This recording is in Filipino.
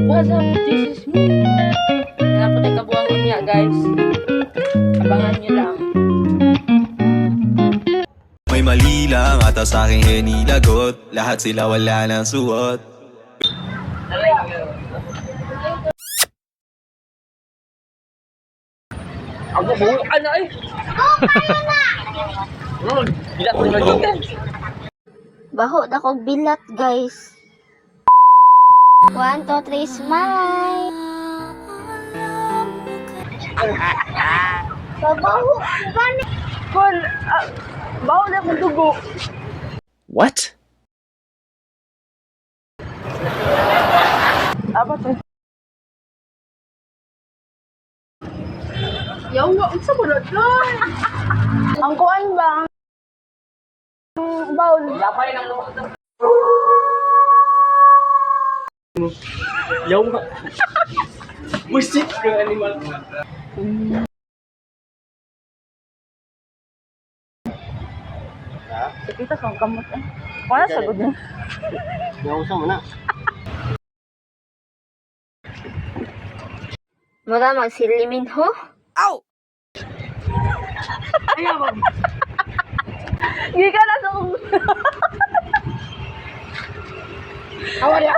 What's up? This is me. Yan po tayo kabuang unya, guys. Abangan nyo lang. May mali lang ata sa aking hinilagot. Lahat sila wala ng suot. Ako mo, ano ay? Bila ko magigan. Baho na kong bilat, guys. 1, 2, 3, smile. Babaho. Kon, bawo na akong dugo. What? Apa to? Yawa, unsa mo na doon? Ang kuan ba? Ang bawl. Lapay ng lupa. Yawa. Musik ke animal. Kita sa kamot eh. Wala sagod niya. Yawa sa mana? Mura magsilimin ho. Gikan na sa kong. Awal ya.